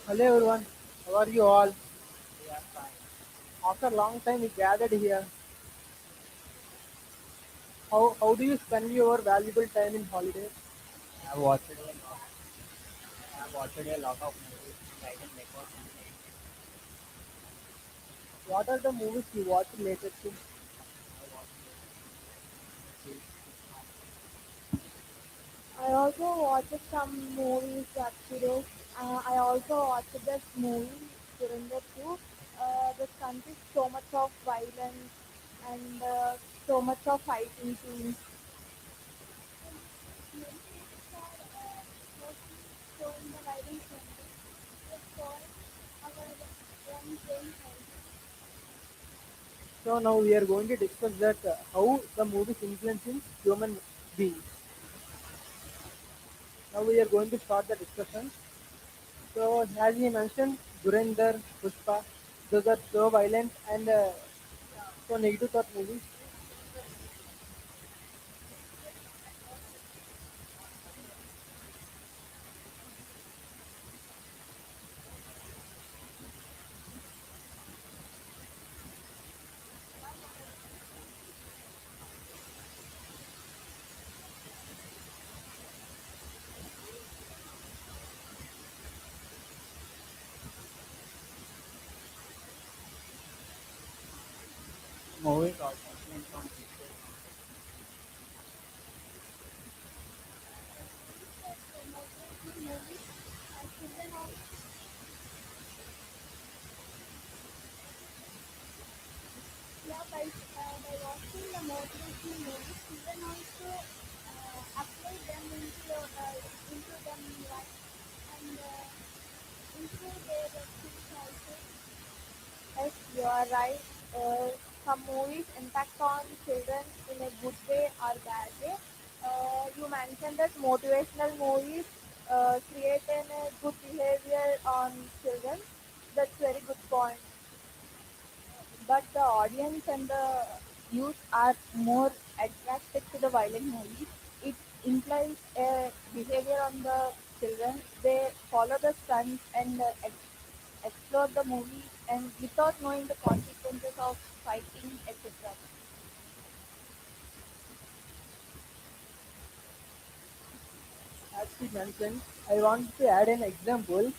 Hello everyone, how are you all? We are fine. After a long time we gathered here. How do you spend your valuable time in holidays? I have watched a lot. I have watched a lot of movies, writing records and playing games. What are the movies you watched latest? I have watched series Pushpa. I also watched some movies actually. I also watched this movie during the two. This consists so much of violence and so much of fighting scenes. So now we are going to discuss that how the movies influencing human beings. Now we are going to start the discussion. So as you mentioned, Durandar, Pushpa, those are so violent and so negative thought movies. Movies also influence on people. Yeah, by watching the motivational movies, children also apply them into them life and improve their skills also. Yes, you are right. Some movies impact on children in a good way or bad way. You mentioned that motivational movies create a good behavior on children. That's very good point. But the audience and the youth are more attracted to the violent movies. It implies a behavior on the children. They follow the stunts and explore the movie and without knowing the consequences of fighting, etc. As she mentioned, I want to add an example.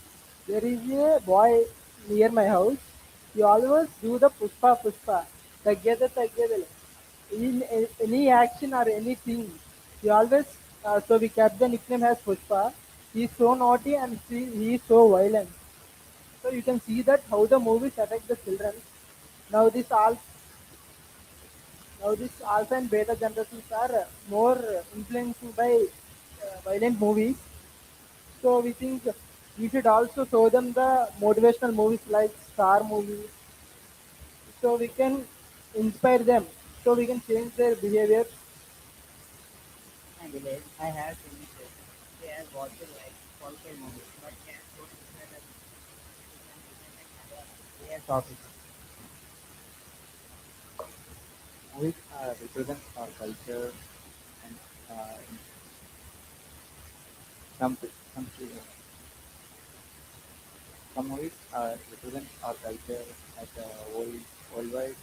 There is a boy near my house. He always do the pushpa pushpa, together together. In any action or anything, he always. So we kept the nickname as Pushpa. He is so naughty and he is so violent. So you can see that how the movies affect the children. Now this alpha and beta generations are more influenced by violent movies. So we think we should also show them the motivational movies like Star movies, so we can inspire them, so we can change their behavior. My village, I have seen it. They have watched like political movies, but can don't inspire us. We can listen like real topics. Movies represent our culture and in some some movies represent our culture as a worldwide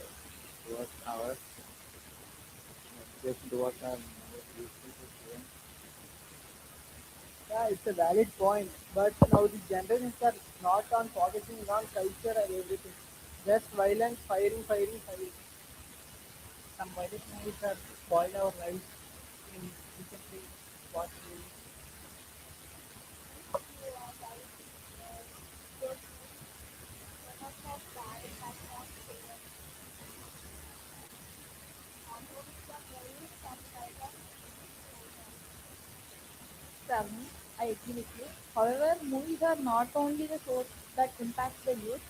towards our education towards our more useful to students. Yeah, it's a valid point, but now the generations are not on focusing on culture and everything, just violence, firing, firing, firing. Some violent movies have spoiled our lives in recently watched movies. Ravni, I agree with you. However, movies are not only the source that impacts the youth.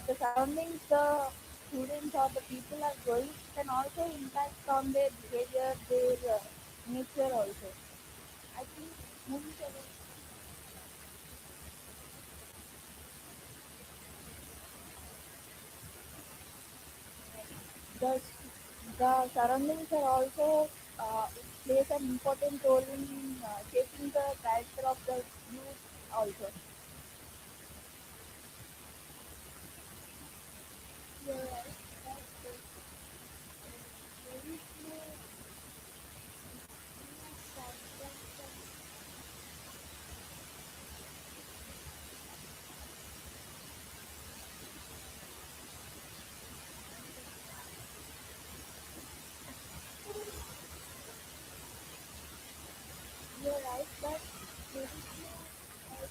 The surroundings the students or the people are growing can also impact on their behavior, their nature also. I think movies are the the surroundings are also it plays an important role in shaping the character of the youth also. you're right. That's very few substance. You're right, but very few like,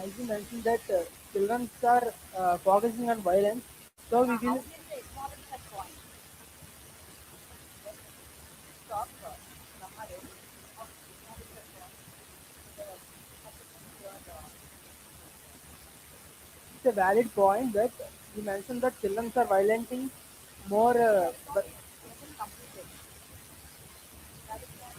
As you mentioned that children are focusing on violence, so we How will. can they acknowledge that point? When we talk Samarin of acknowledge that point, the It's a valid point that you mentioned that children are violenting more, that's not but it. They haven't completed. That is what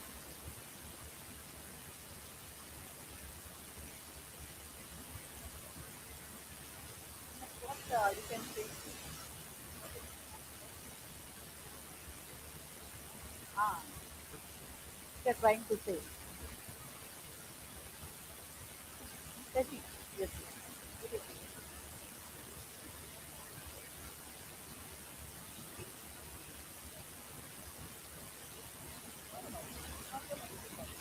you can say. Ah, they're trying to say. Yes, yes, yes. It is.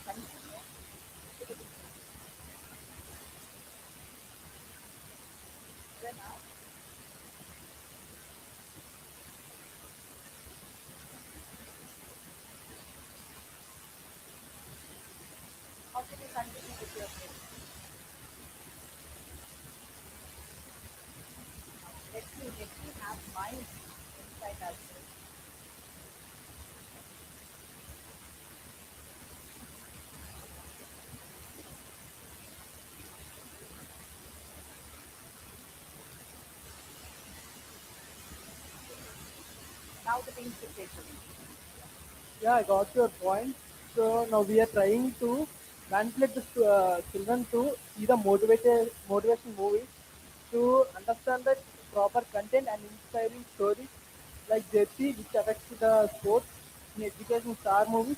Continue. Then how can you continue with your thing? Let me have my insight as well. Now the things to take away. yeah, I got your point. So now we are trying to manipulate the children to see the motivation movies to understand the proper content and inspiring stories like Jetty, which affects the sports in education star movies.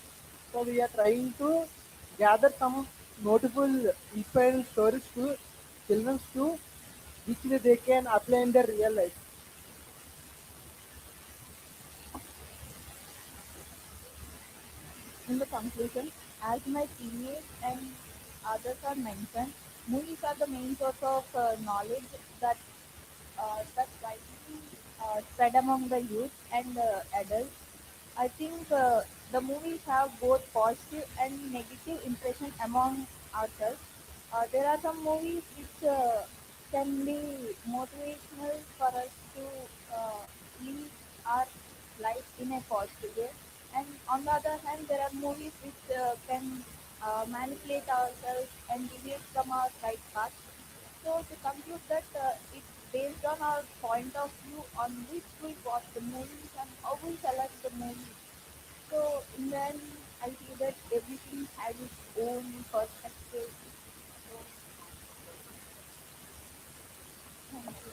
So we are trying to gather some notable inspiring stories to children to which way they can apply in their real life. in the conclusion, as my teammates and others are mentioned, movies are the main source of knowledge that's widely spread among the youth and adults. I think the movies have both positive and negative impression among ourselves. There are some movies which can be motivational for us to live our life in a positive way, and on the other hand, there are movies which can manipulate ourselves and deviate from our right path. So to conclude that it's based on our point of view on which we watch the movies and how we select the movies. So in the end, I feel that everything has its own perspective. So thank you.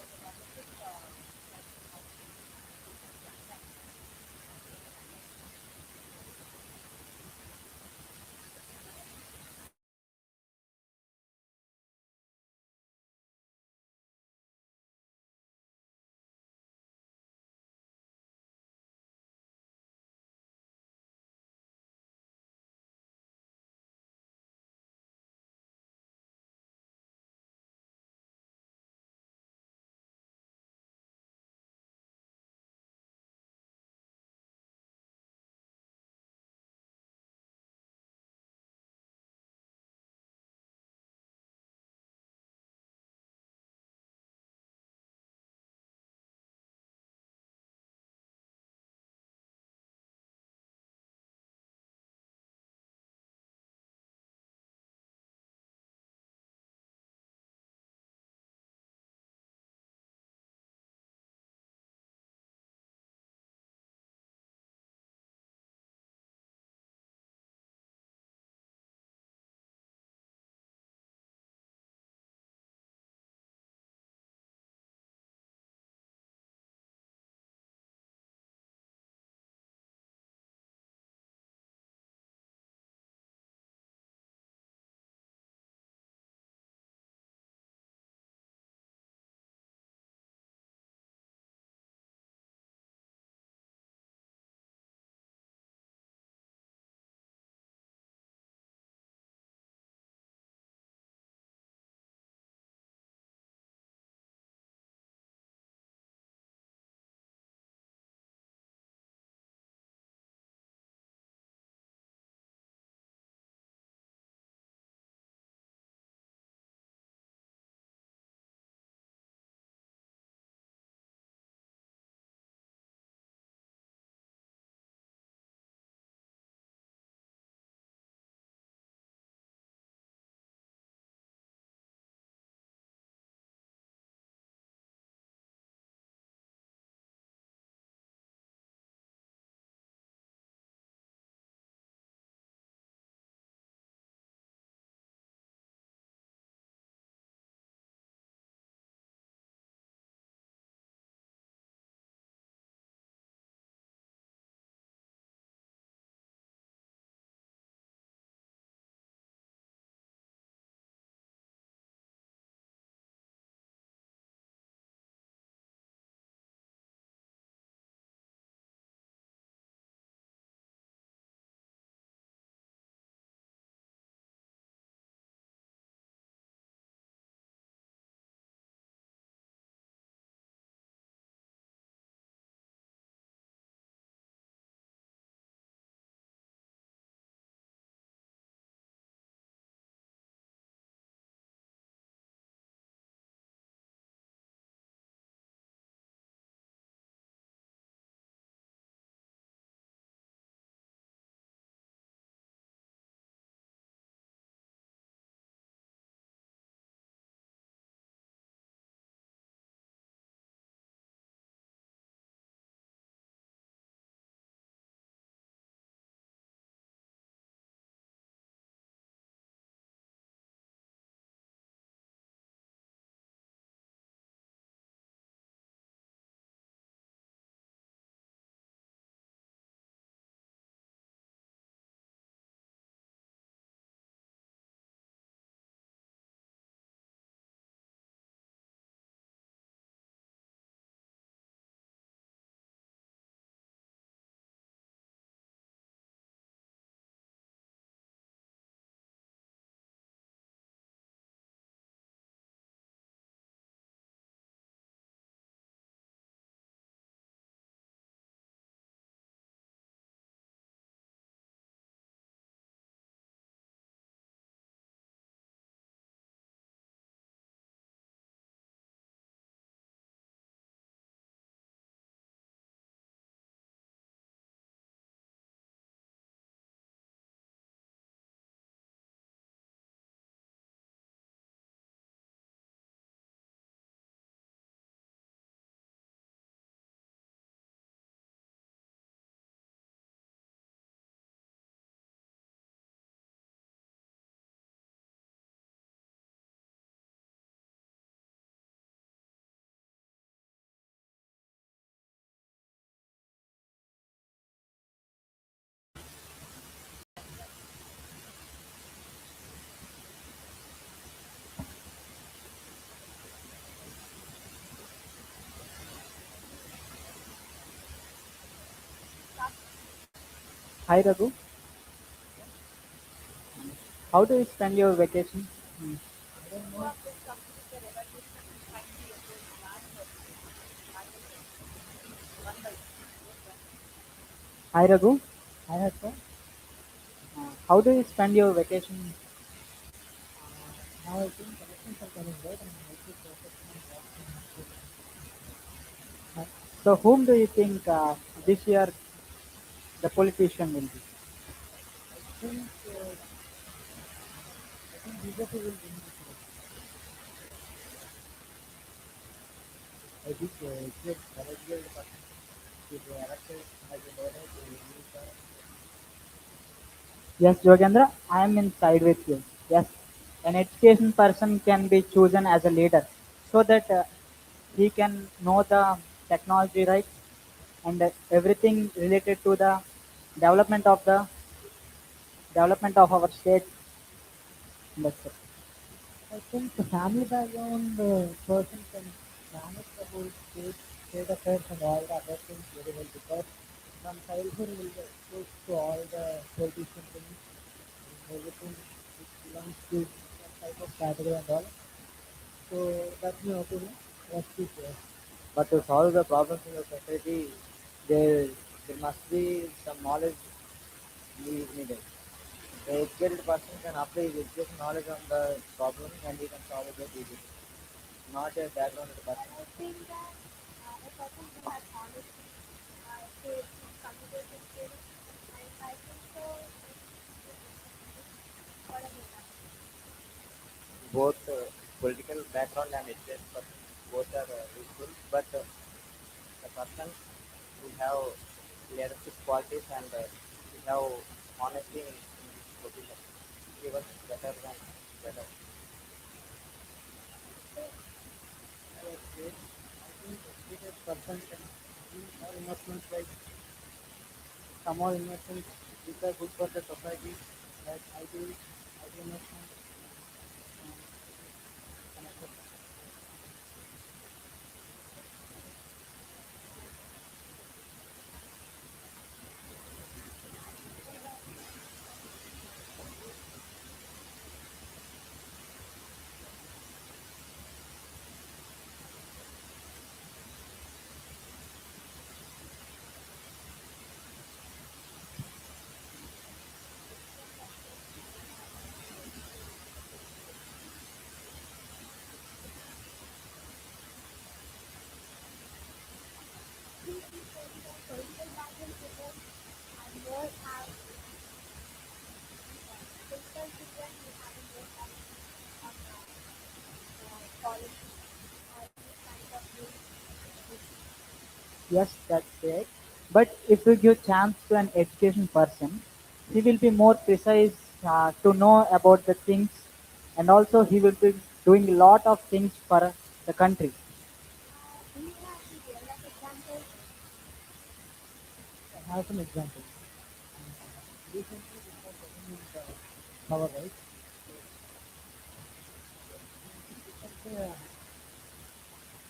Hi Raghu, how do you spend your vacation? Hmm. I don't know. Complete the evaluation and finally your last target one by Hi Raghu, I have to. how do you spend your vacation? Now I think elections are coming right and I also focus on watching. So whom do you think this year the politician will be? I think BJP will win this election. I think if eligible person is elected as a leader to use the Yes, Jogendra, I am in side with you. Yes, an education person can be chosen as a leader so that he can know the technology right and everything related to the development of the development of our state. That's it. I think the family background person can manage the whole state affairs and all the other things very well because from childhood will get exposed to all the politician things and everything which belongs to that type of category and all. So that's my opinion. Let's keep there. But to solve the problems in the society, there there must be some knowledge needed. The educated person can apply his education knowledge on the problem and he can solve it easily. Not a background person. I think that a person who has honesty, skills, communication skills, and I think so. What about that? Both political background and educated person, both are useful, but the person who have leadership qualities and who have honesty in his position, he was better than better. Okay. I think educated person can do more investments like some more investments which are good for the society, like IT investment, and etc. Political background people are more have political children who have more on policy or this kind of news. Yes, that's correct. But if you give chance to an education person, he will be more precise to know about the things, and also he will be doing a lot of things for the country. Do you have any real life examples? I have some examples. Recently, we have government power, right? Recently,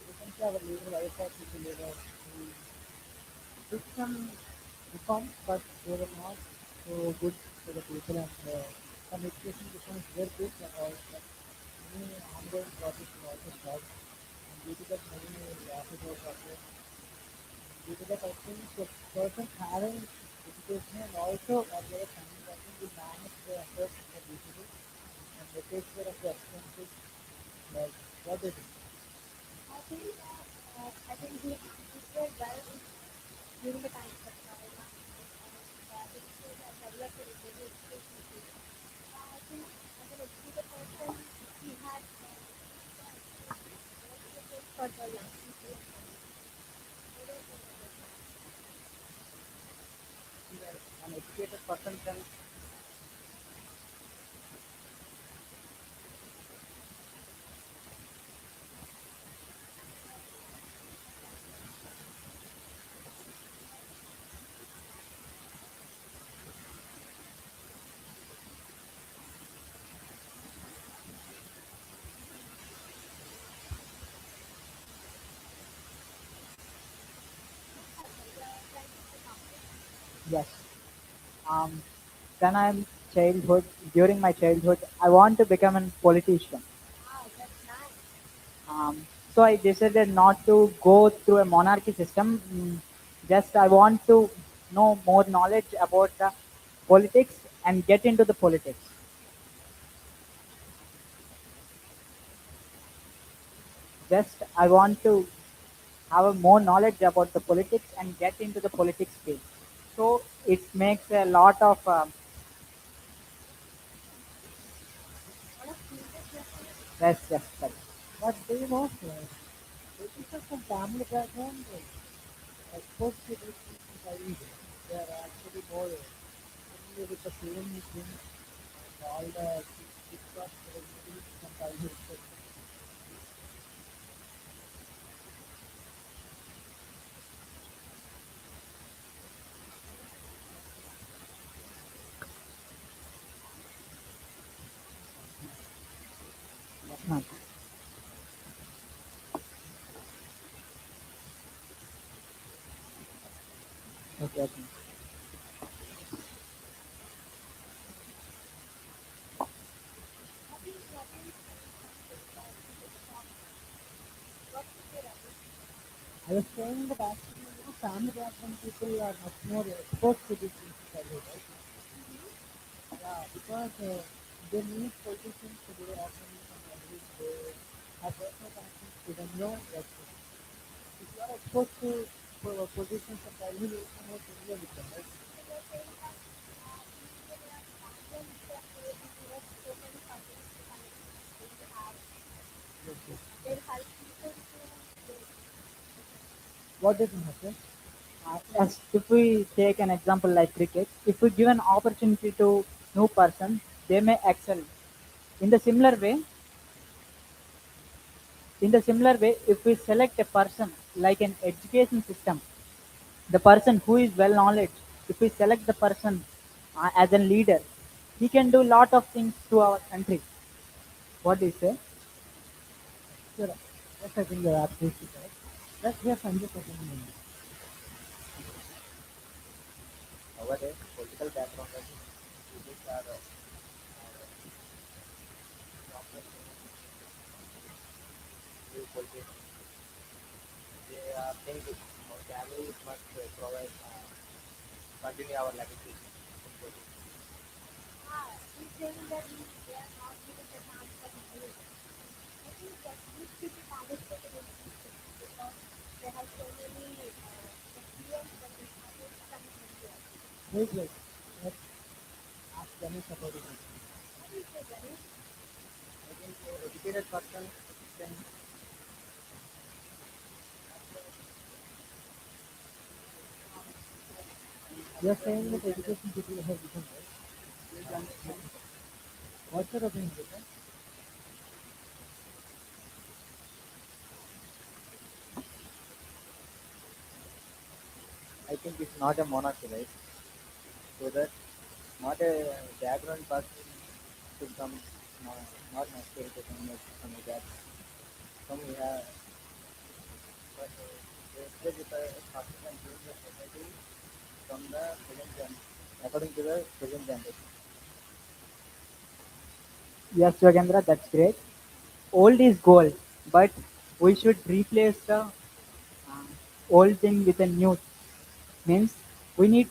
recently our leader, IFRCC leader, he did some reforms, but they were not so good for the people and some education reforms were good, but also many ongoing projects were also stopped. And due to that, many losses were suffered. Due to that, I think the person having education and also as well as family background will manage the efforts more easily and they take care of the expenses like what they do. I think he did well during the time of Corona and he should have developed a very education system. I think as an educated person, he had for the young people. An educated person can Yes. Um, then I'm childhood. During my childhood, I want to become a politician. Wow, that's nice. So I decided not to go through a monarchy system. Just I want to know more knowledge about the politics and get into the politics. Just I want to have a more knowledge about the politics and get into the politics field. So it makes a lot of What a curious question. yes, yes, correct. But do you know, politicians from family background exposed to these things in childhood. They are actually more familiar with the same things and all the discuss responsibilities from childhood itself. Hmm. Okay, okay. I think Ravi saying something that he was talking. What you say, Ravi? I was saying that actually, family background people are much more exposed to these things in childhood, right? Yeah, because they meet politicians today often from childhood. They have personal connections to them. Like if you are exposed to politicians from childhood, you are more familiar with them, right? So you're saying that in your background itself, you have so many cousins and connections that you have. Yes, yes. They'll help people to grow. What do you think, Hassan? As if we take an example like cricket, if we give an opportunity to new person, they may excel. In the similar way, if we select a person like an education system, the person who is well knowledge, if we select the person as a leader, he can do lot of things to our country. What do you say? Sure. Yes, I think you're absolutely correct. Let's hear Sanjay talking. Nowadays, political background of students are complex new politicians. They are thinking our families must provide continue our legacy in politics. He's saying that they are not giving the chance for the youth. I think that youth should be participated in these things because they have so many experience that they have coming from here. Wait, wait. Let's ask Ganesh about it. What do you say, Ganesh? I think educated person can You're saying that education people have become right. use and What's your opinion, Vijay? I think it's not a monarchy, right? So that not a background person should come, not, not necessary to come from a background. Some we have, but they with a person can change the society from the present gen, according to the present generation. Yes, Yogendra, that's great. Old is gold, but we should replace the old thing with a new. Means we need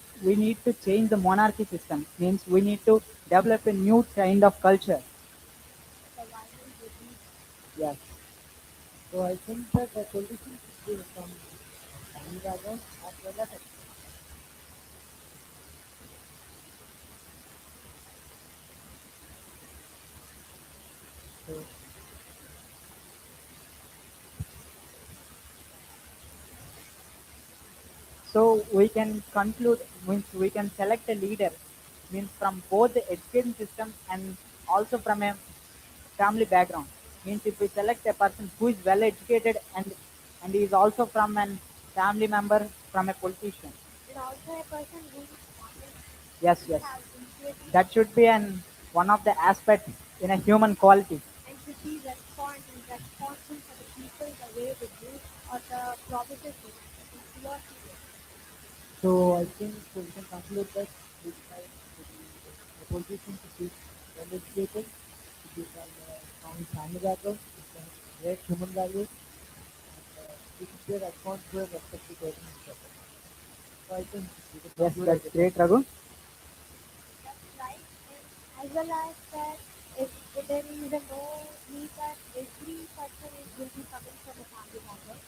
to change the monarchy system. Means we need to develop a new kind of culture. The violent regime. Yes. So I think that the politicians should be from family background as well as so So we can conclude, means we can select a leader, means from both the education system and also from a family background. Means if we select a person who is well educated and is also from a family member from a politician. And also a person who is honest, Yes, who yes. has integrity, That should be an one of the aspects in a human quality. and should be responsible for the people the way they do or the promises they make. That is your opinion. so I think we can conclude that his side to be in a position to teach well educated, to be from a strong family background, with some great human values, and he should be responsible and respect to parents better. So I think we can Yes, conclude that's everything. great, Raghu. That's right. And as well as that, if there is a no need that every person will be coming from a family background.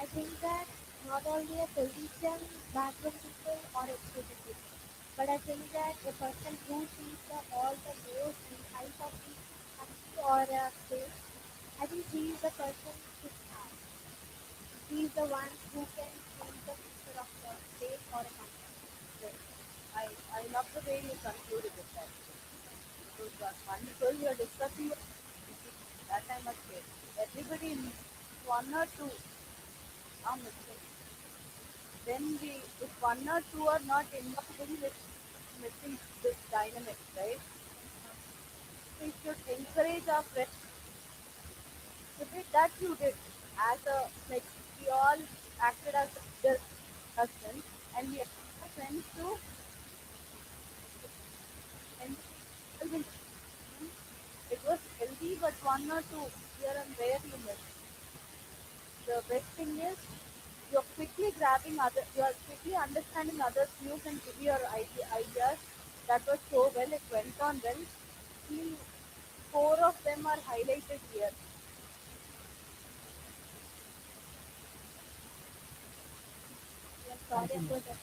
I think that not only a politician background people or educated people, but I think that a person who sees all the roads and height of the country or a state, I think he is the person should have. He is the one who can change the future of the state or a country. Yes. I love the way you concluded it actually. It was wonderful. You are discussing that I must say. Everybody needs one or two are missing. Then we, if one or two are not involved, then we're missing this dynamic, right? We should encourage our friends. You did that. You did as a like we all acted as leaders, husbands, and we asked our friends to involve in discussion. It was healthy, but one or two here and there you missed. The best thing is you are quickly understanding others' views and give your ideas. That was so well. It went on well. Feel four of them are highlighted here. We are Thank sorry you, about ma'am. that.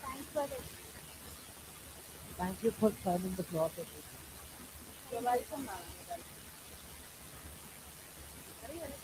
Thanks for it. Thank you for signing the floor for this. You're Thank you. welcome, ma'am. You're welcome. Very well.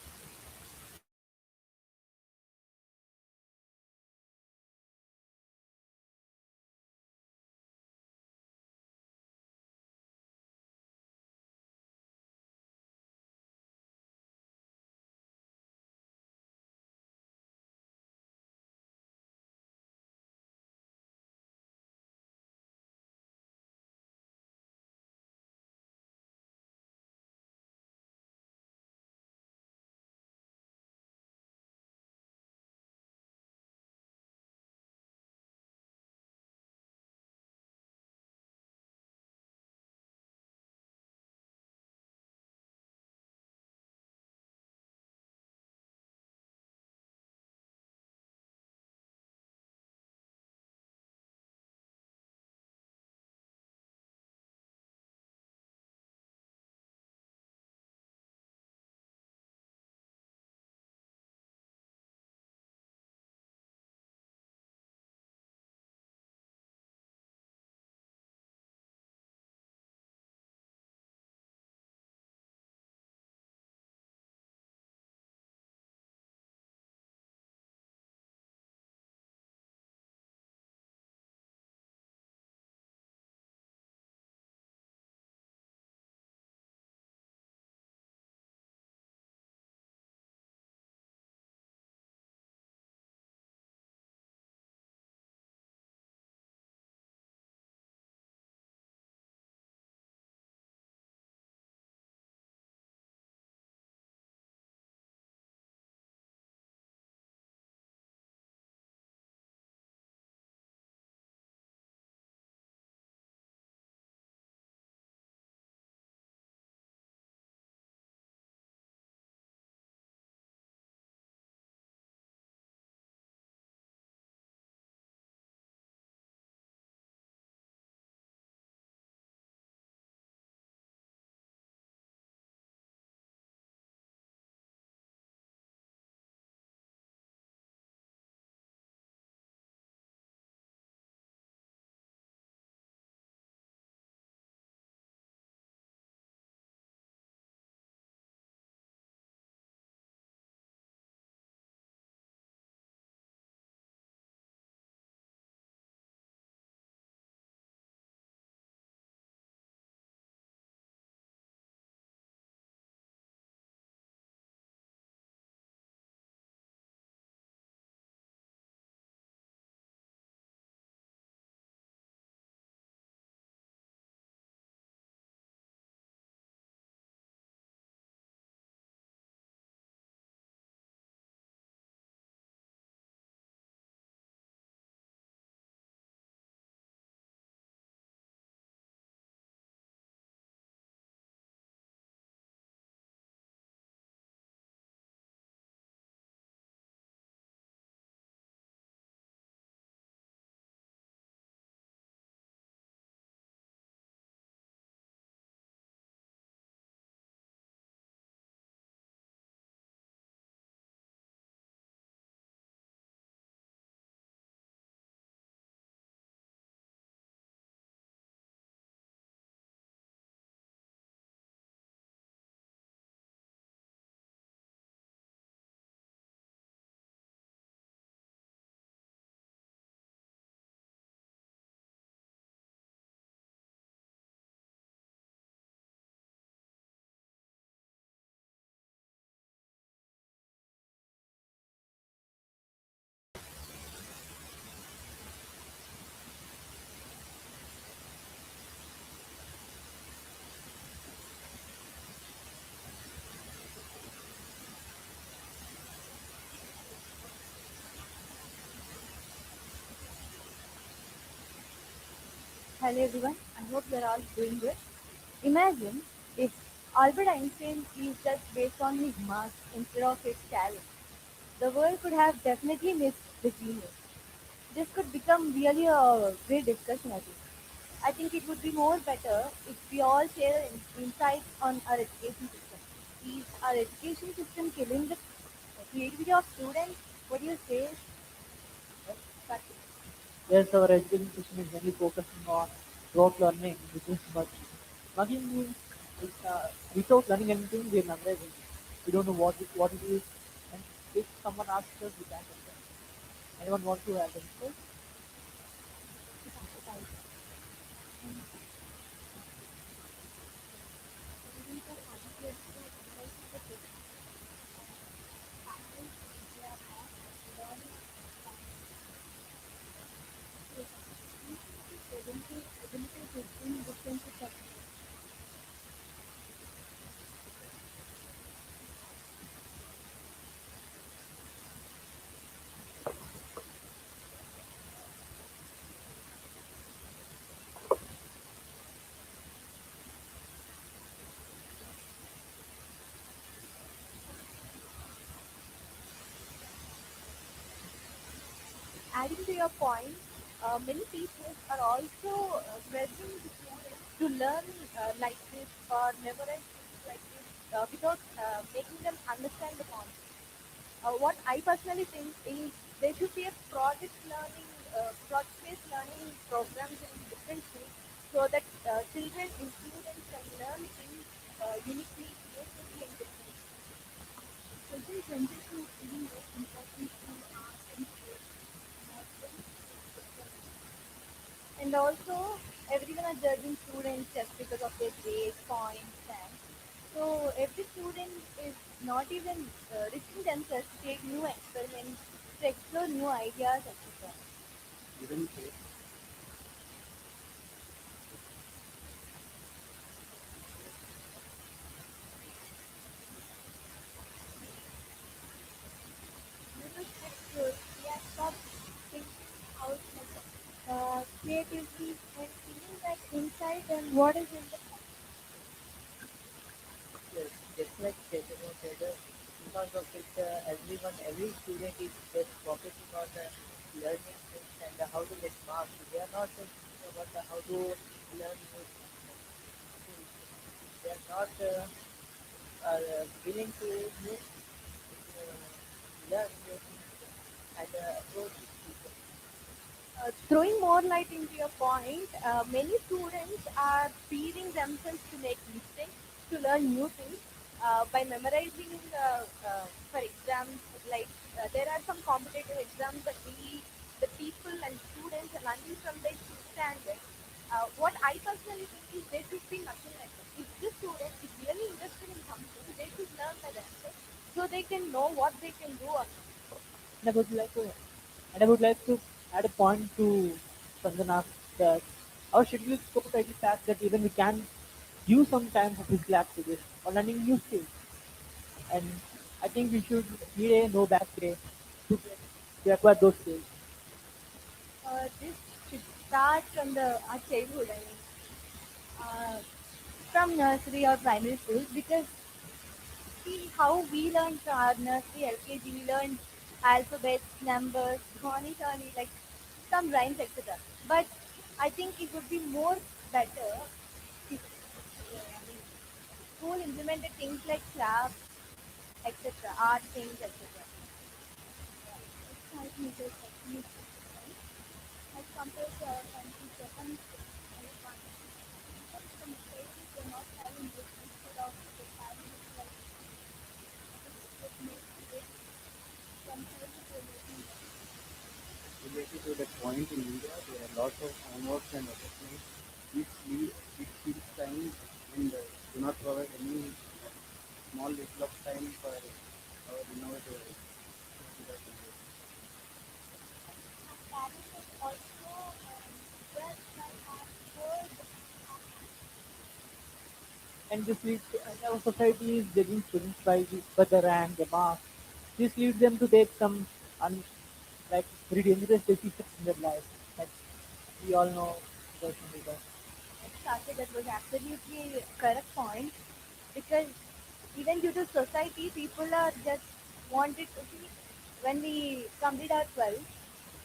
Hello everyone, I hope you're all doing good. Imagine if Albert Einstein is judged based on his marks instead of his talent. The world could have definitely missed the genius. This could become really a great discussion, I think. I think it would be more better if we all share insights on our education system. Is our education system killing the creativity of students? What do you say, Karthik? Yes, our education system is mainly focusing on rote learning, which is much. Nothing means without learning anything, we are memorizing. We don't know what it is, and if someone asks us, we can't answer. Anyone want to add anything? Adding to your point, many teachers are also pressing the students to learn like this or memorize things like this without making them understand the concept. What I personally think is there should be a project-based learning programs in different schools so that children and students can learn things uniquely, creatively, and differently. Social changes to even more important to art and sports. And also, everyone are judging students just because of their grades, points, and so every student is not even risking themselves to take new experiments, to explore new ideas, etc. Even say, Because that's good. We are stopped thinking out creatively and feeling that inside and what is in the Yes, just like Chaitanya said, because of it, every student is just focusing on learning things and how to get marks. They are not thinking about how to learn new things. They are not willing to learn new things and approach people. throwing more light into your point, many students are feeding themselves to make mistakes, to learn new things by memorizing for exams. Like there are some competitive exams that the people and students are learning from their fifth standard. What I personally think is there should be nothing like that. If the student is really interested in something, they should learn by themselves so they can know what they can do or not. And I would like to, and I would like to add a point to Sanjana that our schedule is so tightly packed that even we can use some time for physical activities or learning new skills. And I think we should need a no back day to get to acquire those skills. This should start from our childhood. I mean, from nursery or primary school because see how we learn from our nursery, LKG, we learn alphabets, numbers, Dhani Shani, like some rhymes, etc. But I think it would be more better if I mean, school implemented things like crafts, etc., art things, etc. Exercise methods techniques, as compared to our country, Japan, and because the mistakes were not having this instead of the having it like it makes it compared to the making related to that point in India, there are lots of homeworks and assessments which steals time and do not provide any small little of time for our innovative ideas. parents is also judged by our word. And this leads to, and our society is judging students by the rank, the marks. This leads them to take some like very dangerous decisions in their life. Like we all know person we got. Exactly, that was absolutely correct point because even due to society, people are just wanted to see when we complete our 12th,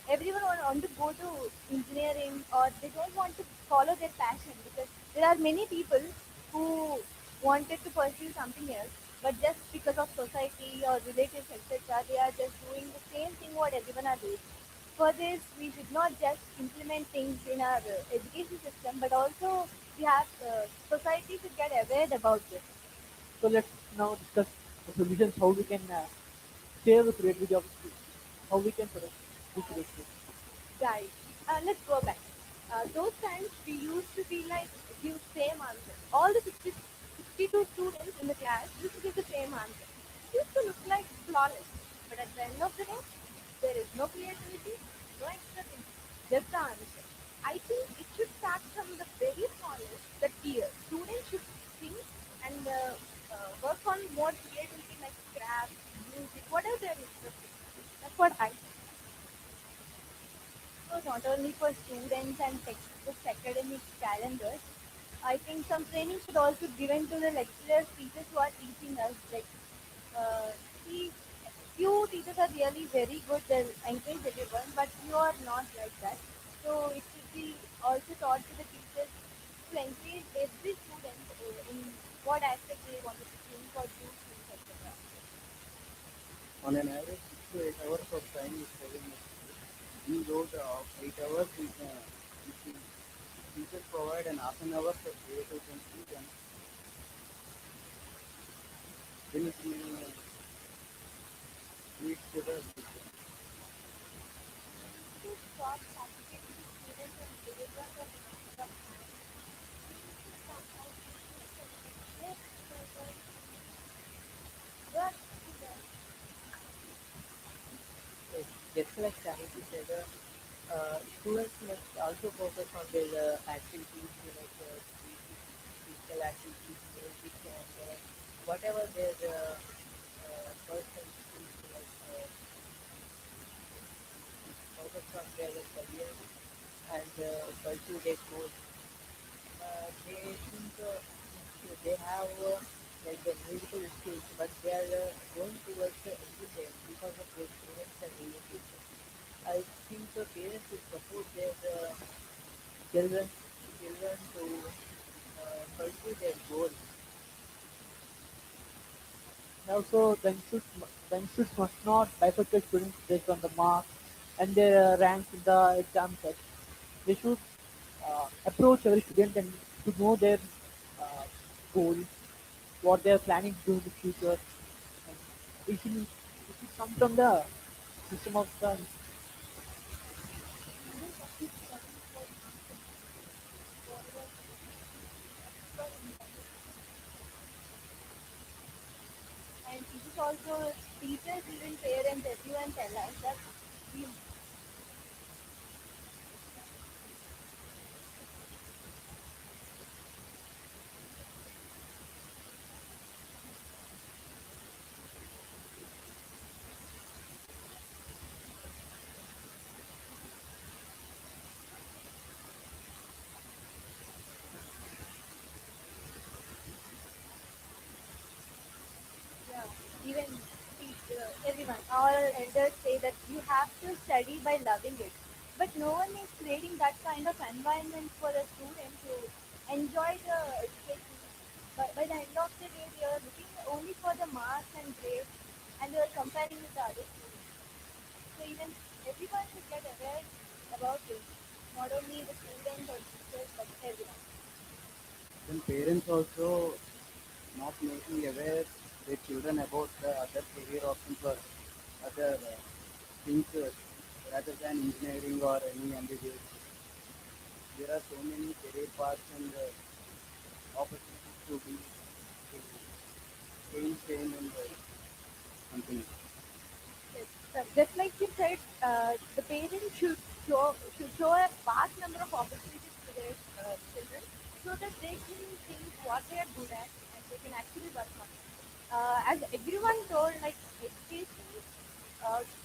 everyone want to go to engineering or they don't want to follow their passion because there are many people who wanted to pursue something else, but just because of society or relatives, etc., they are just doing the same thing what everyone are doing. For this, we should not just implement things in our education system, but also we have society should get aware about this. So let's now discuss the solutions how we can save the creativity of students, how we can protect the creativity. Right. Let's go back. Those times we used to be like give same answer. All the 62 students in the class used to give the same answer. It used to look like flawless. But at the end of the day, there is no creativity, no extra thinking, just the answer. I think it should start from the very smallest, the tier. Students should think and work on more creativity like craft, music, whatever they're interested in. That's what I think. So not only for students and textbooks, academic calendars, I think some training should also be given to the lecturers, teachers who are teaching us. Like, see, few teachers are really very good, they encourage everyone, but few are not like that. So it should be also taught to the teachers to encourage every student in what aspect they want to think or do things, etc. On an average, 6 to 8 hours of time is taken. In those 8 hours, if the teacher provide an half an hour for creative thinking, then it may lead to the To stop suffocating students and delivering the marks of time, we should somehow increase the lecture further work together. Yes, just like Shahid said, students must also focus on their activities, like physical activities, music, and whatever their personal skills, like focus on their career and pursue their goals. They think they have like the musical skills, but they are going towards engineering because of their parents and relatives. I think parents should support their children children to pursue their goals. And also, the institutes must not bifurcate students based on the marks and their ranks in the exam test. They should approach every student and to know their uh, goals, what they are planning to do in the future. And it should come from the system of the Students must be studying for marks and whatever expert in that. And teachers also, teachers, even parents, everyone tell us that we yeah, even everyone, all elders say that you have to study by loving it. But no one is creating that kind of environment for a student to enjoy the education. By the end of the day, they are looking only for the marks and grades and they are comparing with the other students. So even everyone should get aware about this, not only the students or teachers, but everyone. then parents also not making aware their children about the other career options or other things rather than engineering or any MBBS. There are so many career paths and opportunities to be to gain fame and something. Yes. Just like you said, the parents should show a vast number of opportunities to their children so that they can think what they are good at and they can actually work on it. As everyone told, like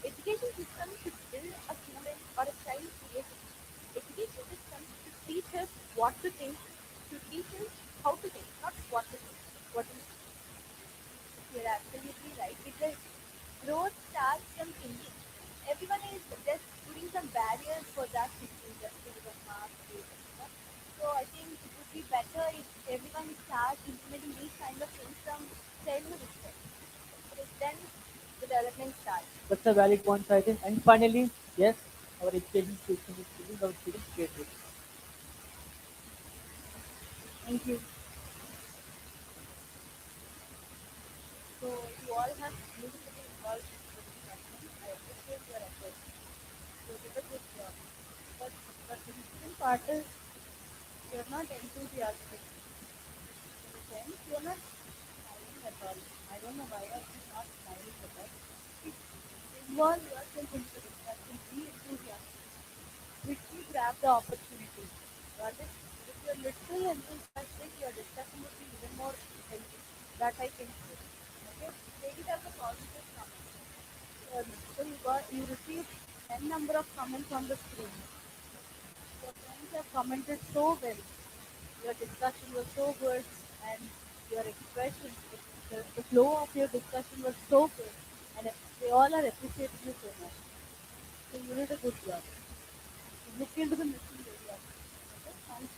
education system should build a student or a child creativity. Education system teach us what to think, to teach us how to think, not what to think. What is You're absolutely right. Because growth starts from thinking. Everyone is just putting some barriers for that thinking just because of marks, grades, etc. So I think it would be better if everyone starts implementing these kind of things from childhood itself. Because then the development starts. That's a valid point, I think. And finally, yes, our education system is giving our students creativity. Thank you. So you all have beautifully involved in the discussion. I appreciate your efforts. You did a good job. But the important part is you're not enthusiastic. In the sense, you're not smiling at all. I don't know why are you not smiling at all. It involve yourself into the discussion. Be enthusiastic. Quickly grab the opportunity. Got it? If you're little enthusiastic, your discussion would be even more healthy. That I can say. Okay? Take it as a positive comment. So you received n number of comments on the screen. Your friends have commented so well. Your discussion was so good, and your expression, the flow of your discussion was so good, and they all are appreciating you so much. So you did a good job. Look into the missing areas. Okay, thanks.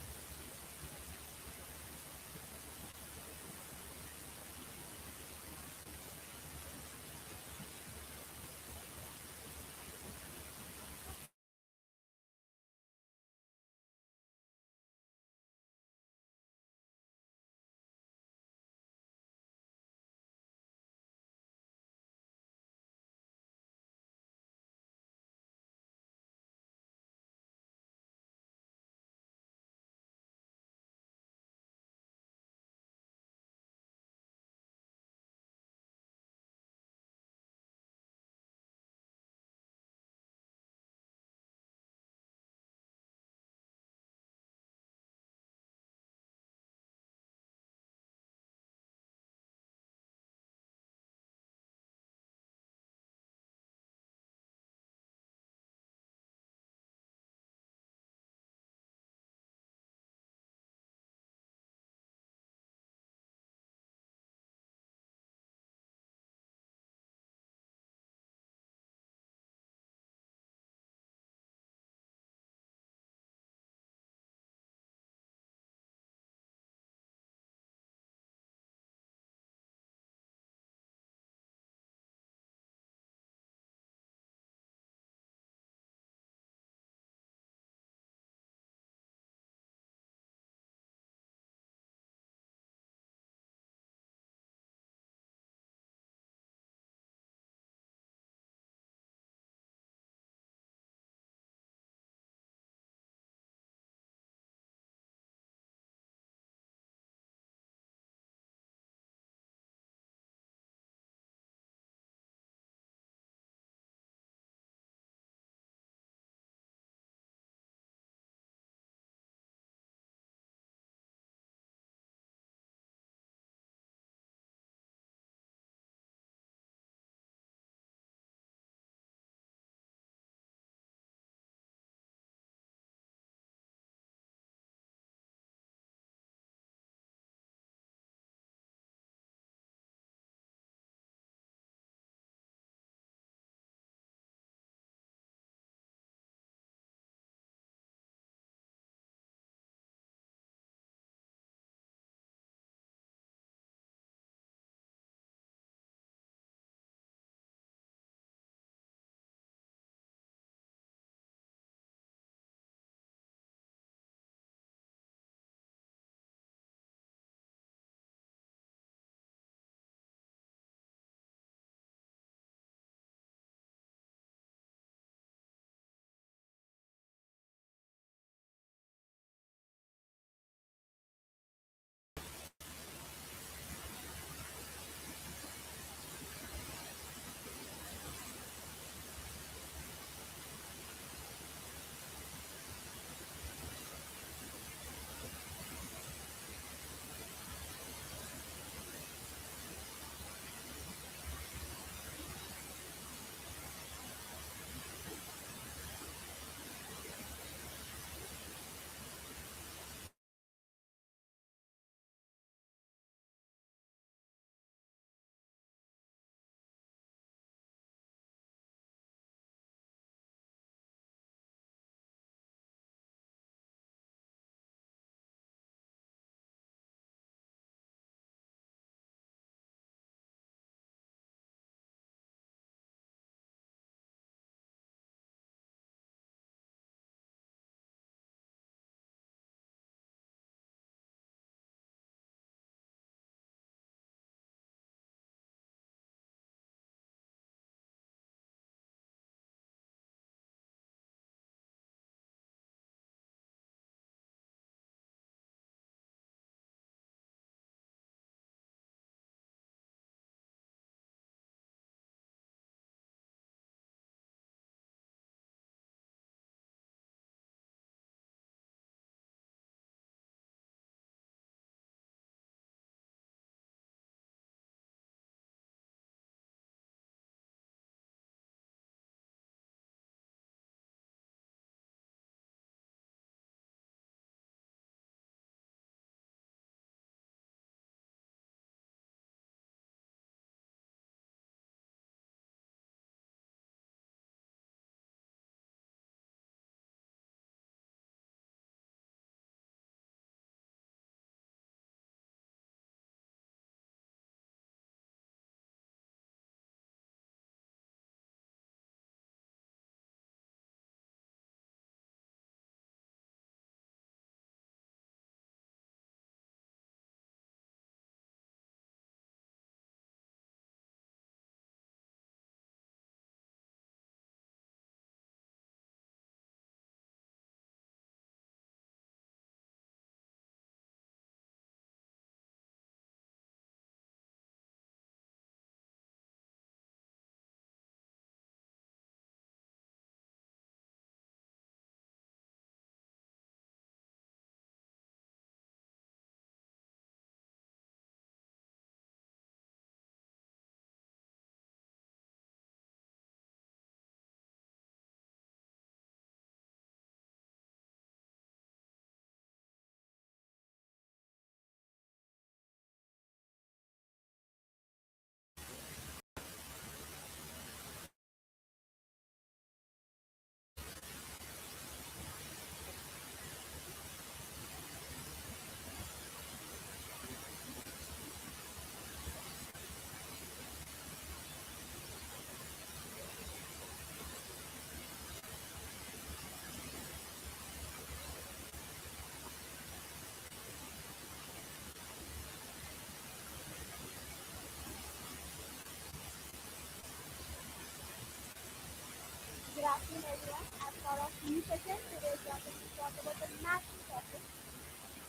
afternoon everyone. I'm Gaurav new session. Today we are going to talk about the national topic.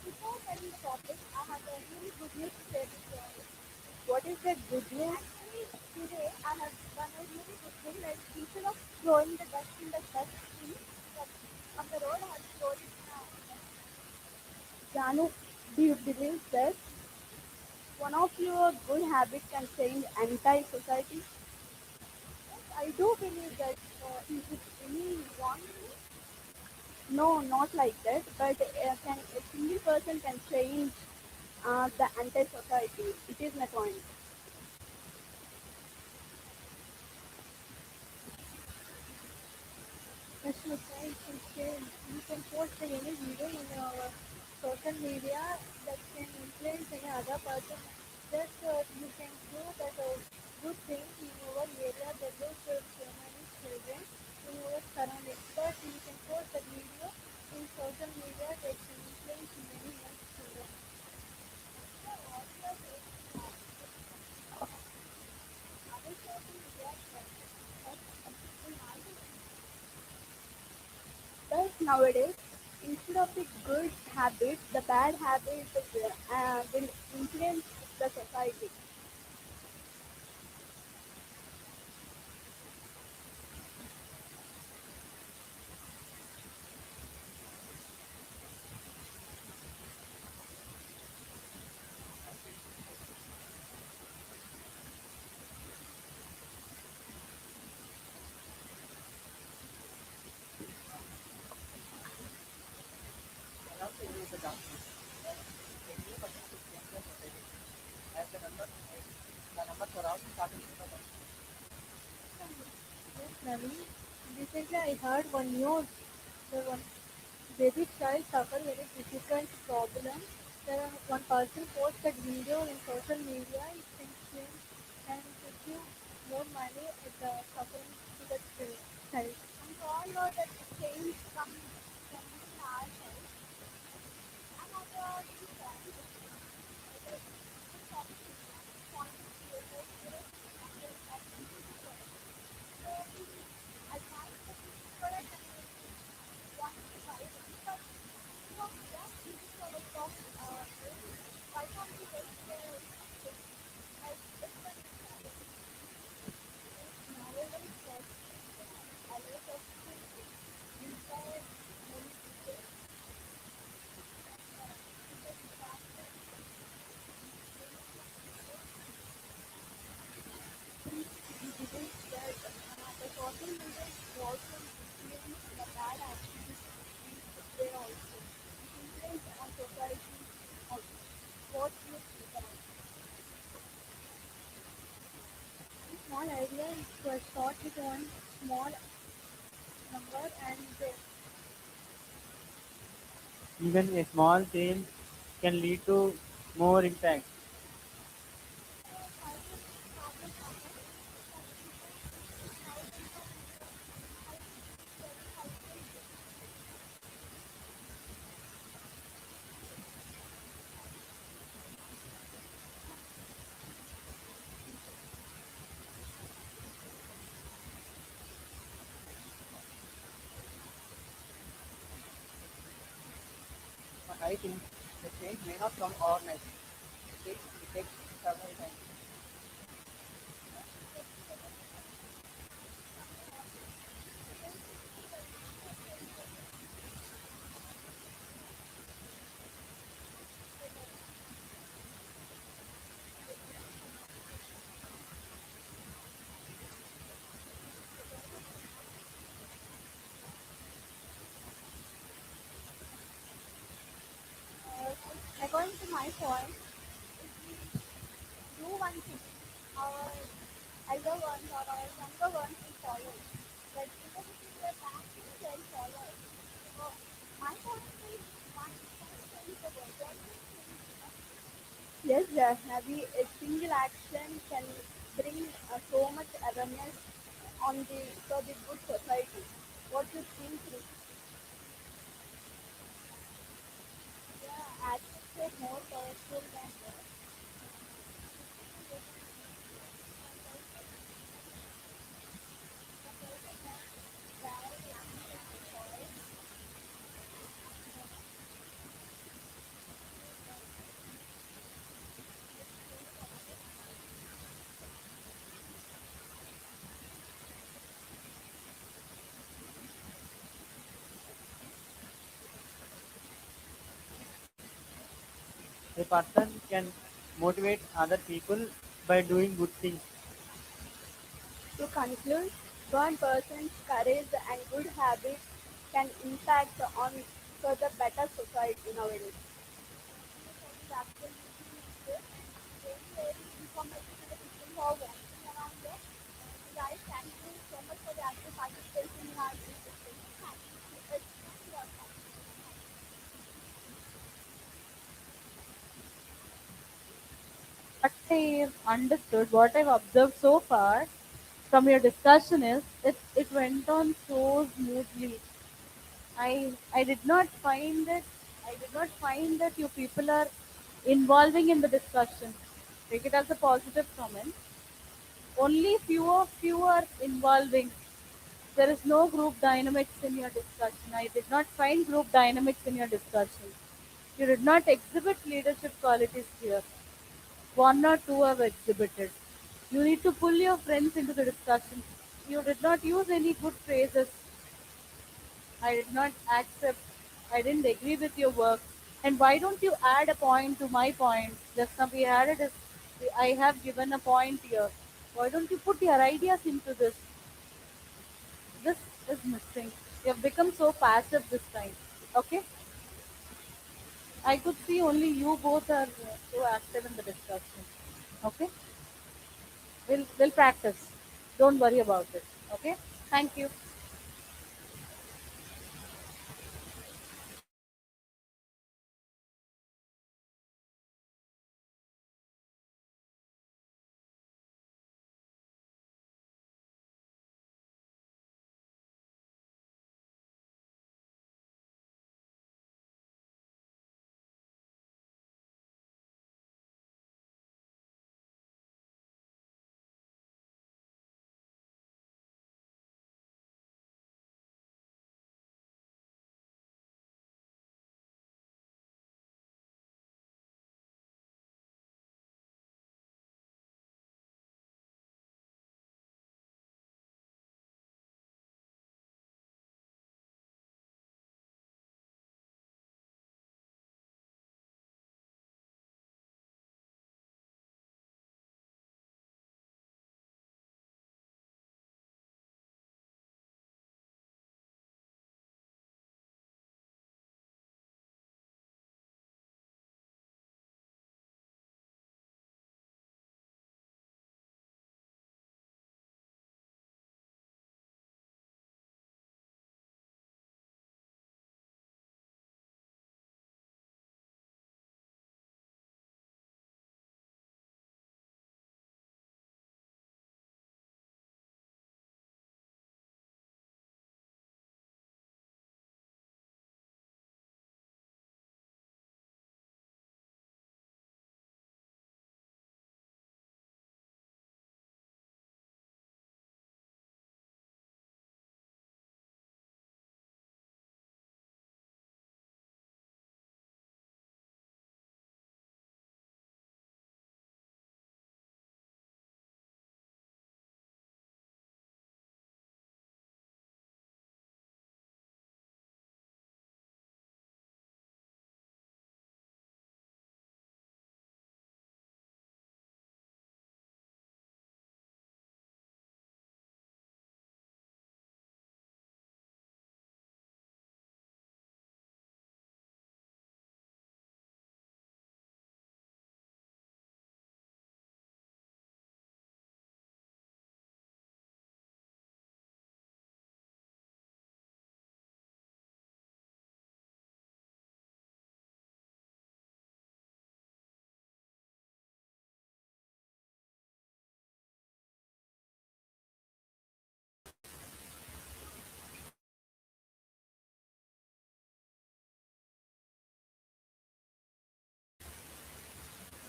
Before telling the topic, I have a really good news to share with you all. What is that good news? Actually, today I have done a really good thing. Like instead of throwing the dust in the dustbin of the road, I have thrown it in a Janu, do you believe that one of your good habits can change entire society? yes, I do believe that. Is it any wrong in me? No, not like that. But can a single person can change the entire society? It is my point. Yes, okay, can change. You can post any video in your social media that can influence any other person. Just you can do that good thing in your area that will serve so many children in your surroundings. But you can post that video in social media that can influence many more children. But nowadays, instead of the good habits, the bad habits will influence the society. And also use the government. A new person should change the society. As the numbers are also starting to come. Yes, Naveen. Recently, I heard one news. The one baby child suffered very difficult problem. There one person posted video in social media. It can change and to give more money at the suffering to the child. And we all know that the change comes from within ourselves. I have a few friends that this topic is one point of view that there is a beauty product. So we admire the beauty product and we want to buy one, but two of them beauty products of why can't we take the like expensive products? Yes, nowadays cosmetics and other cosmetics inspire many people and because it faster You believe that the social media is also influence the bad activities is there also. It influence on society also. What you think about it? one small idea is to start with one small number and Even a small change can lead to more impact. But I think the change may not come overnight. It takes several times. according to my point, if we do one thing, our elder ones or our younger ones will follow it. But because it is a bad thing, they'll follow it. So my point is one can change the world. What do you think? Yes, Maybe a single action can bring so much awareness on the for the good society. What do you think? Rick? Yeah, actions are more powerful than words. A person can motivate other people by doing good things. To conclude, one person's courage and good habits can impact on for the better society nowadays. Yes, that is absolutely good and very, very informative to the people who are watching around there. So guys, thank you so much for the active participation in our this discussion. Thank you. It's your participation. Thank you. What I've understood, what I've observed so far from your discussion is it went on so smoothly. I did not find that you people are involving in the discussion. Take it as a positive comment. Only few are involving. There is no group dynamics in your discussion. I did not find group dynamics in your discussion. You did not exhibit leadership qualities here. One or two have exhibited. You need to pull your friends into the discussion. You did not use any good phrases. I did not accept. I didn't agree with your work. And why don't you add a point to my point? Just now we added a, I have given a point here. Why don't you put your ideas into this? This is missing. You have become so passive this time. Okay? I could see only you both are so active in the discussion. Okay? We'll practice. Don't worry about it. Okay? Thank you.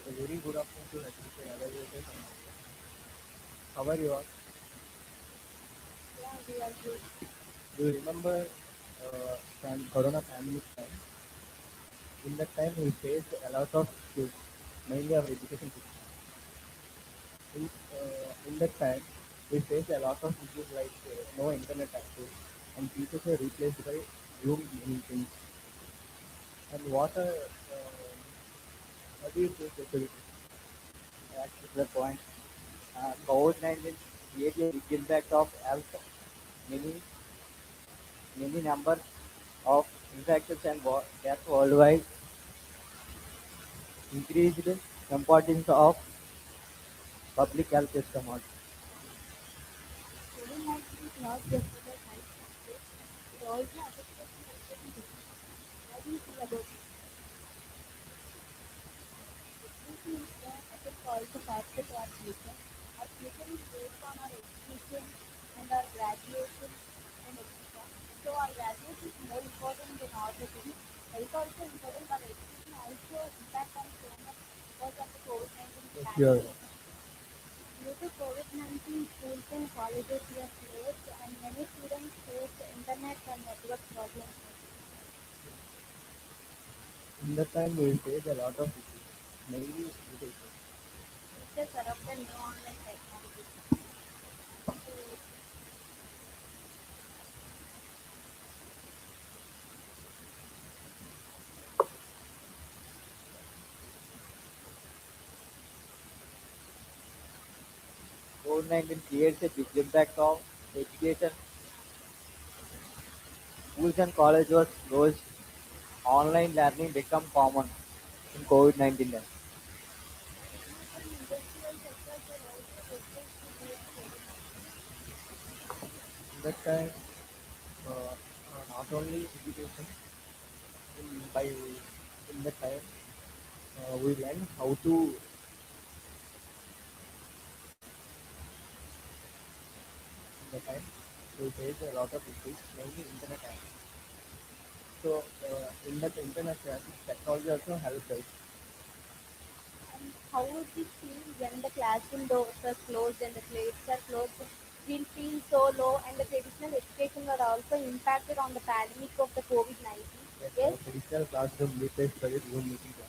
A very good afternoon to HPK evaluators and how are you all? Yeah, we are good. Do you remember Corona pandemic time? In that time, we faced a lot of issues, mainly our education system. In that time, we faced a lot of issues like no internet access, and teachers were replaced by Zoom meetings. And what are What do you think, Security? That's the point. COVID-19 created a big impact of health. Many, many numbers of infections and deaths worldwide increased the importance of public health system. Also. COVID-19 is not just about health crisis, it also affected the education system. What do you feel about it? Education is the effect also factor to our future. Our future is based on our education and our graduation and etc. So our graduation is more important than all the things. Health also important, but education also impact on so much because of the COVID-19 Yes, sure. pandemic. Due to COVID-19, schools and colleges were closed and many students faced internet and network problems. In that time, we face a lot of issues, mainly education. Teachers adopted new online technology. So, COVID-19 creates a big impact of education. Schools and colleges were closed. Online learning become common in COVID-19 time. business and industrial sectors were also restricted due to COVID-19. In that time, not only education, by in that time, we learn how to in the time we face a lot of issues, mainly internet access. So in that internet access, technology also helps us. And how would we feel when the classroom doors are closed and the plates are closed? We'll feel so low, and the traditional education were also impacted on the pandemic of the COVID-19. Yes, Yes, traditional classroom replaced by Zoom meeting classes.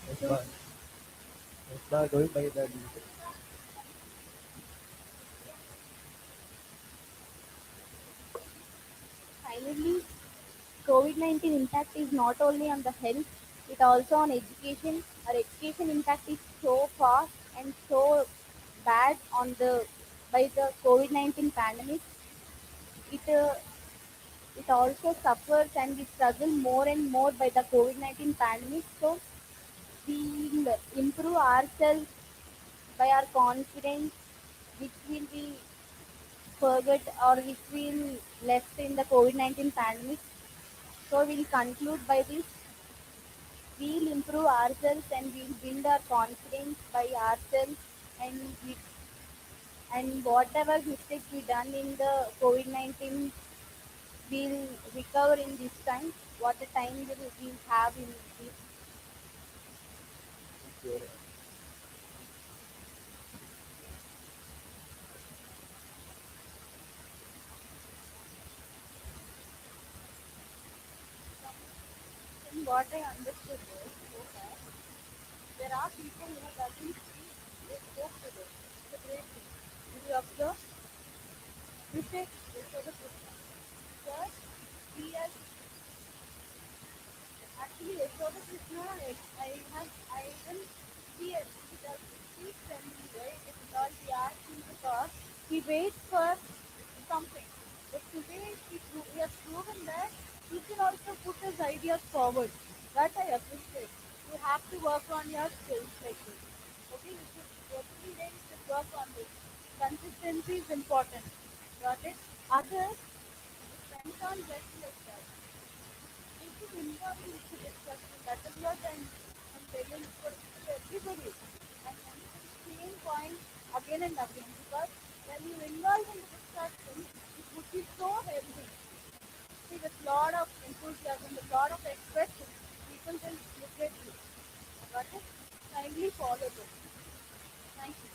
Yes, so but yes, but going by the digital. finally, COVID-19 impact is not only on the health, it also on education. Our education impact is so fast and so bad on the by the COVID-19 pandemic. It it also suffers and we struggle more and more by the COVID-19 pandemic. So we will improve ourselves by our confidence, which will be forget or which will left in the COVID-19 pandemic. So we'll conclude by this. We'll improve ourselves and we'll build our confidence by ourselves and and whatever mistakes we done in the COVID-19 we'll recover in this time. What the time will we have in this. Sure. And what I understood was so far, there are people who doesn't speak, they spoke to them. It's a great thing. Did you observe? You say, yes, for the Krishna. Sir, he has actually Yashoda Krishna, I even fear he does speak friendly, right? If at all we ask him to talk, he waits for something. But today he has proven that he can also put his ideas forward. That I appreciate. You have to work on your skills like this. Okay, you should every day you should work on this. Consistency is important. Got it? Others depend on just like that. You should involve into discussion. That is what I'm telling for everybody. I'm mentioning same point. again and again because when you involve in the discussion, it would be so healthy. See, with lot of enthusiasm, with lot of expression, people will look at you. Got it? Kindly follow this. Thank you.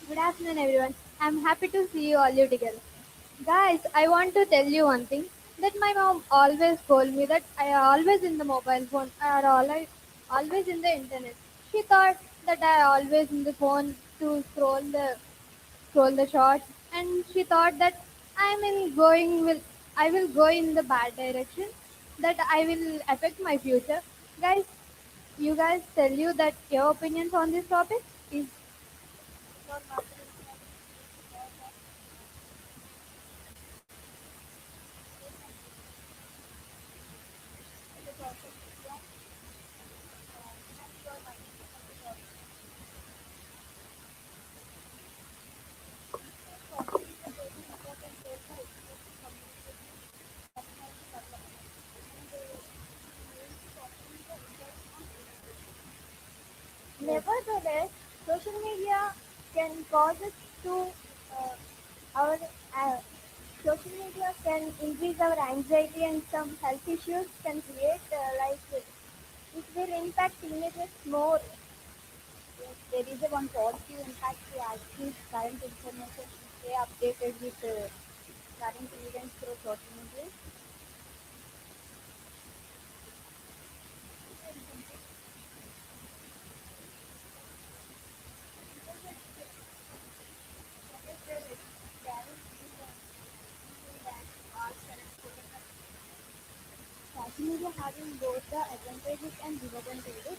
Good afternoon, everyone. I'm happy to see you all you together. Guys, I want to tell you one thing that my mom always told me that I always in the mobile phone or always in the internet. She thought that I always in the phone to scroll the shorts, and she thought that I will go in the bad direction, that I will affect my future. Guys, you guys tell you that your opinions on this topic is nevertheless, social media can cause us to uh, our uh, social media can increase our anxiety and some health issues can create like it will impact teenagers more. Yes, there is a one positive impact to access current information and stay updated with current events through social media. Social media having both the advantages and disadvantages.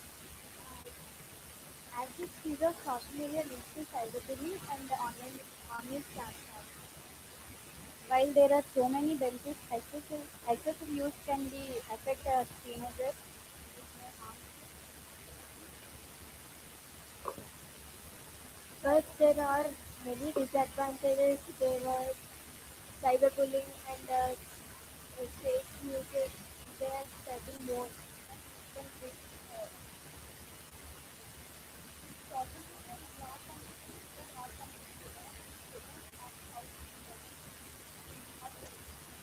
As this use of social media leads to cyberbullying and the online scams. While there are so many benefits, excessive use can be affect teenagers. It may harm. But there are many disadvantages. There are cyberbullying and fake news. They are spreading more. Than fake, uh, social media is not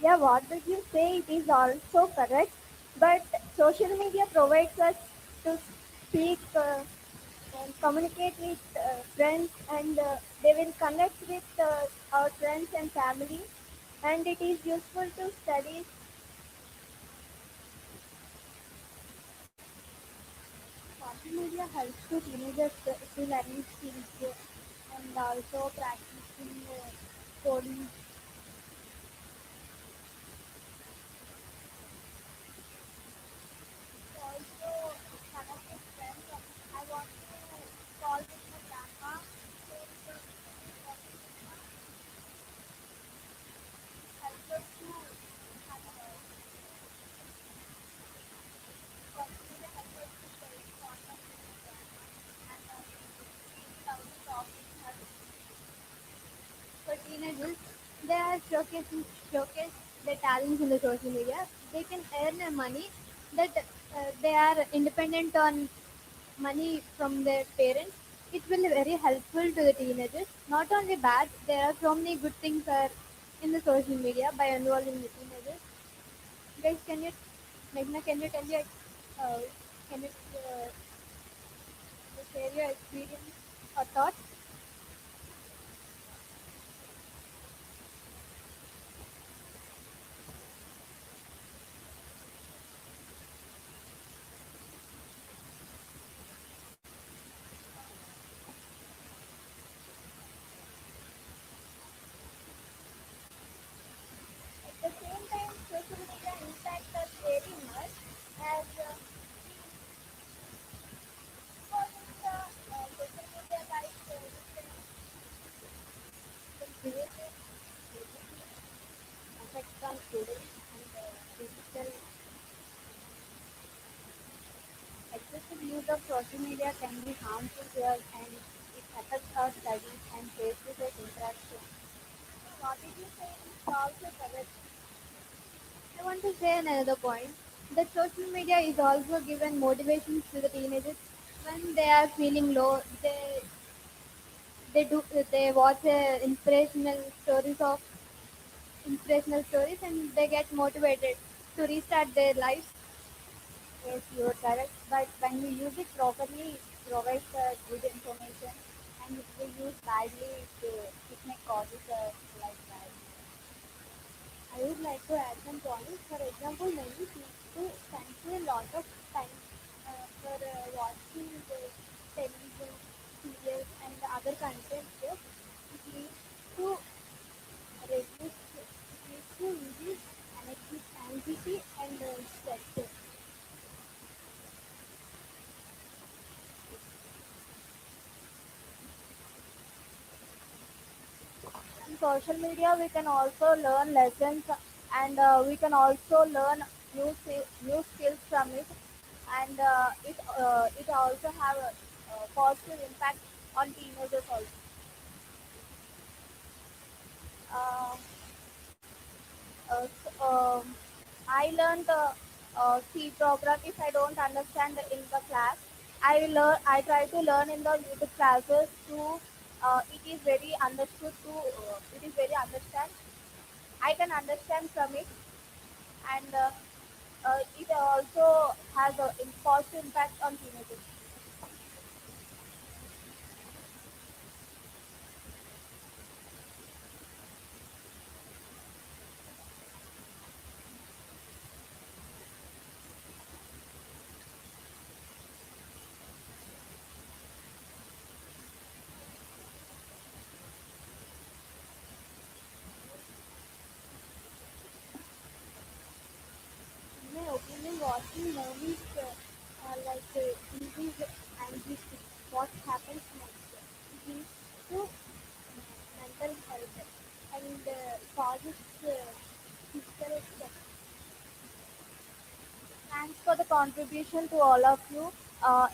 Yeah, what did you say? It is also correct. But social media provides us to speak and communicate with friends, and they will connect with our friends and family. And it is useful to study. Social media helps to teenagers to learning skills and also practicing coding. Also connect with friends. I want to call with my grandma. So help us to consider help us to stay in contact with my grandma and we love to talk with her. For teenagers, they are showcase their talents in the social media. They can earn their money that they are independent on money from their parents. It will be very helpful to the teenagers. Not only bad, there are so many good things are in the social media by involving the teenagers. Guys, Meghna, can you tell your, uh, can you share your experience or thoughts? At the same time, social media impacts us very much as because of the social media like can create effects on students and digital excessive use of social media can be harmful to us and it affects our studies and face-to-face interaction. What did you say is also correct. I want to say another point that social media is also given motivations to the teenagers when they are feeling low. They watch inspirational stories and they get motivated to restart their lives. Yes, you are correct. But when we use it properly, it provides good information, and if we use badly, it may cause us like bad. I would like to add some points. For example, many people spend a lot of time for watching the television, serials, and other content. Yes, it leads to reduce anxiety and stress. In social media, we can also learn lessons, and we can also learn new skills from it, and it also have a positive impact on teenagers also. Uh, I learned the C program. If I don't understand in the class, I try to learn in the YouTube classes. To it is very understood. It is very understand. I can understand from it, and it also has a positive impact on teenagers. In my opinion, watching movies increase anxiety. What happens next? It leads to mental health and causes physical stress. Thanks for the contribution to all of you.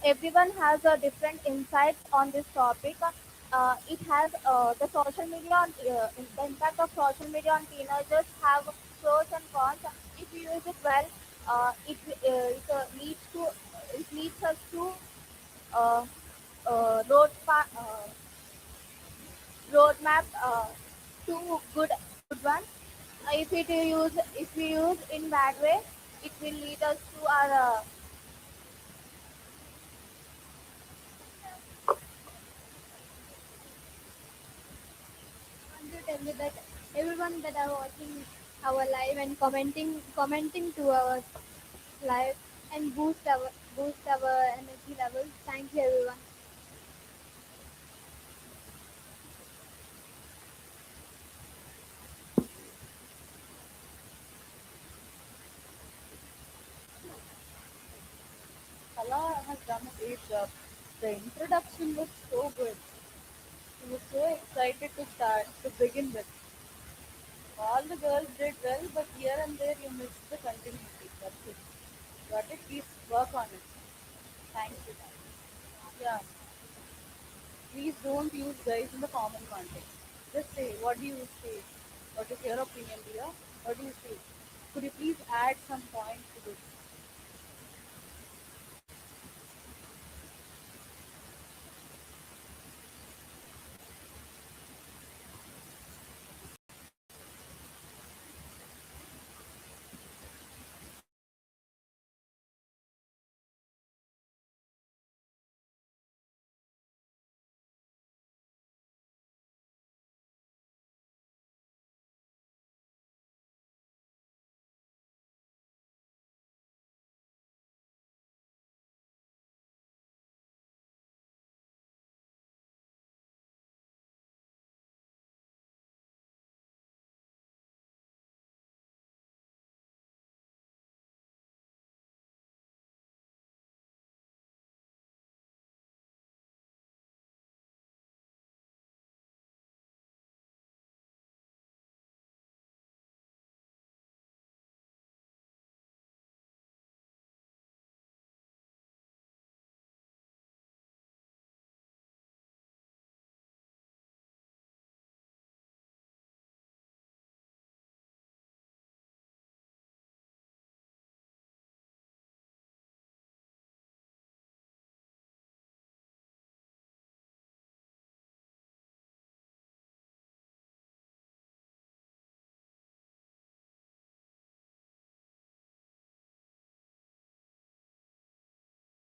Everyone has a different insights on this topic. It has the social media on the impact of social media on teenagers have pros and cons. If you use it well, it leads us to uh, roadmap to good one. If we use in bad way, it will lead us to our want to tell you that everyone that are watching our live and commenting to our live and boost our energy levels. Thank you everyone. Kala has done a great job. The introduction was so good. He was so excited to start, to begin with. All the girls did well, but here and there you missed the continuity. That's it. Got it? Please work on it. Thank you. Yeah. Please don't use guys in the common context. Just say, what do you say? What is your opinion, dear? What do you say? Could you please add some points to this?